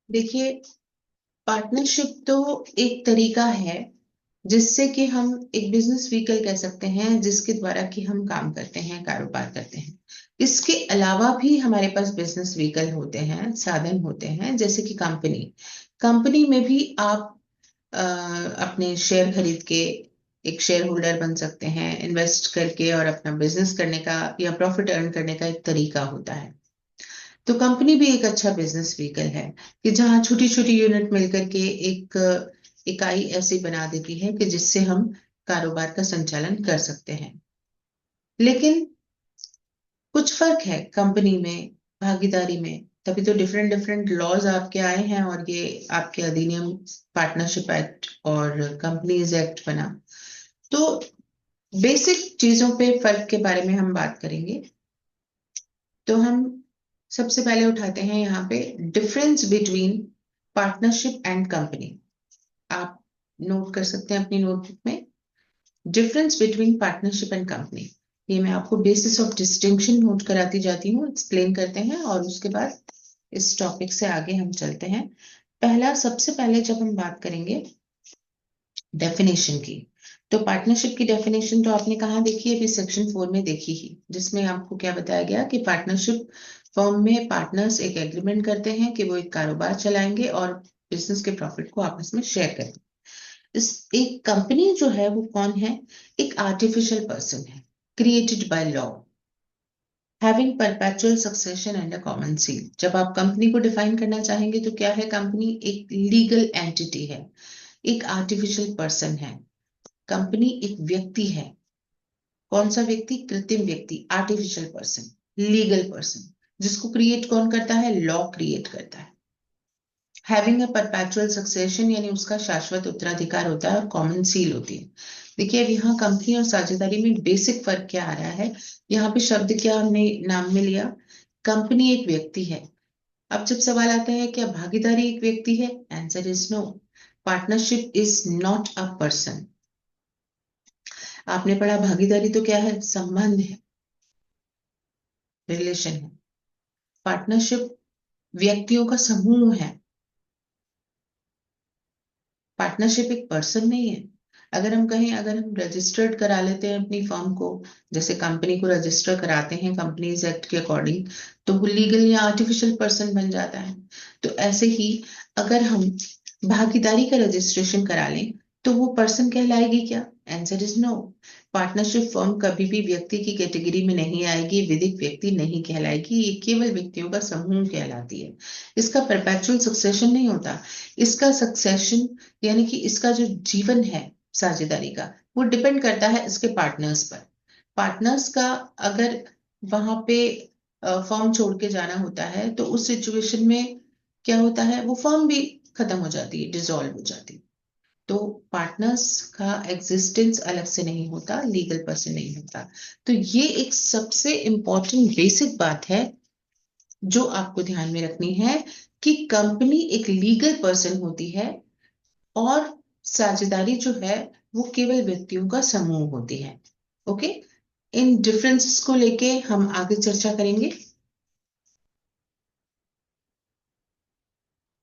देखिए, पार्टनरशिप तो एक तरीका है जिससे कि हम एक बिजनेस व्हीकल कह सकते हैं जिसके द्वारा कि हम काम करते हैं, कारोबार करते हैं। इसके अलावा भी हमारे पास बिजनेस व्हीकल होते हैं, साधन होते हैं, जैसे कि कंपनी। कंपनी में भी आप अपने शेयर खरीद के एक शेयर होल्डर बन सकते हैं, इन्वेस्ट करके, और अपना बिजनेस करने का या प्रॉफिट अर्न करने का एक तरीका होता है। तो कंपनी भी एक अच्छा बिजनेस व्हीकल है कि जहाँ छोटी छोटी यूनिट मिलकर के एक इकाई ऐसी बना देती है कि जिससे हम कारोबार का संचालन कर सकते हैं। लेकिन कुछ फर्क है कंपनी में, भागीदारी में। तभी तो डिफरेंट डिफरेंट लॉज आपके आए हैं और ये आपके अधिनियम पार्टनरशिप एक्ट और कंपनीज एक्ट बना। तो बेसिक चीजों पे फर्क के बारे में हम बात करेंगे। तो हम सबसे पहले उठाते हैं यहाँ पे difference between partnership and company. आप नोट कर सकते हैं अपनी नोटबुक में, difference between partnership and company. ये मैं आपको बेसिस ऑफ डिस्टिंक्शन नोट कराती जाती हूँ, एक्सप्लेन करते हैं और उसके बाद इस टॉपिक से आगे हम चलते हैं। पहला, सबसे पहले जब हम बात करेंगे डेफिनेशन की, तो पार्टनरशिप की डेफिनेशन तो आपने कहाँ देखी है? अभी सेक्शन 4 में देखी ही, जिसमें आपको क्या बताया गया कि पार्टनरशिप फर्म में पार्टनर्स एक एग्रीमेंट करते हैं कि वो एक कारोबार चलाएंगे और बिजनेस के प्रॉफिट को आपस में शेयर करेंगे। इस एक कंपनी जो है वो कौन है? एक आर्टिफिशियल पर्सन है, created by law, having perpetual succession and a common seal. जब आप कंपनी को डिफाइन करना चाहेंगे तो क्या है कंपनी? एक लीगल एंटिटी है, एक आर्टिफिशियल पर्सन है। कंपनी एक व्यक्ति है। कौन सा व्यक्ति? कृत्रिम व्यक्ति, आर्टिफिशियल पर्सन, लीगल पर्सन। जिसको क्रिएट कौन करता है? लॉ क्रिएट करता है। हैविंग अ परपेचुअल सक्सेशन यानी उसका शाश्वत उत्तराधिकार होता है, और कॉमन सील होती है। देखिए, अब यहाँ कंपनी और साझेदारी में बेसिक फर्क क्या आ रहा है? यहाँ पे शब्द क्या हमने नाम में लिया? कंपनी एक व्यक्ति है। अब जब सवाल आता है क्या भागीदारी एक व्यक्ति है? Answer is no. Partnership is not a person. आपने पढ़ा भागीदारी तो क्या है? संबंध है, रिलेशन है। पार्टनरशिप व्यक्तियों का समूह है। पार्टनरशिप एक पर्सन नहीं है। अगर हम कहें, अगर हम रजिस्टर्ड करा लेते हैं अपनी फर्म को, जैसे कंपनी को रजिस्टर कराते हैं कंपनीज एक्ट के अकॉर्डिंग, तो वो लीगल या आर्टिफिशियल पर्सन बन जाता है। तो ऐसे ही अगर हम भागीदारी का रजिस्ट्रेशन करा लें तो वो पर्सन कहलाएगी क्या? Answer is no. Partnership firm कभी भी व्यक्ति की कैटेगरी में नहीं आएगी, विधिक व्यक्ति नहीं कहलाएगी, ये केवल व्यक्तियों का समूह कहलाती है। इसका परपेचुअल सक्सेशन नहीं होता। इसका सक्सेशन यानी कि इसका जो जीवन है साझेदारी का, वो डिपेंड करता है इसके पार्टनर्स पर। पार्टनर्स का अगर वहां पे फर्म छोड़ के जाना होता है तो उस सिचुएशन में क्या होता है? वो फर्म भी खत्म हो जाती है, डिसॉल्व हो जाती है। तो पार्टनर्स का एग्जिस्टेंस अलग से नहीं होता, लीगल पर्सन नहीं होता। तो ये एक सबसे इंपॉर्टेंट बेसिक बात है जो आपको ध्यान में रखनी है कि कंपनी एक लीगल पर्सन होती है और साझेदारी जो है वो केवल व्यक्तियों का समूह होती है। ओके, इन डिफरेंसेस को लेके हम आगे चर्चा करेंगे।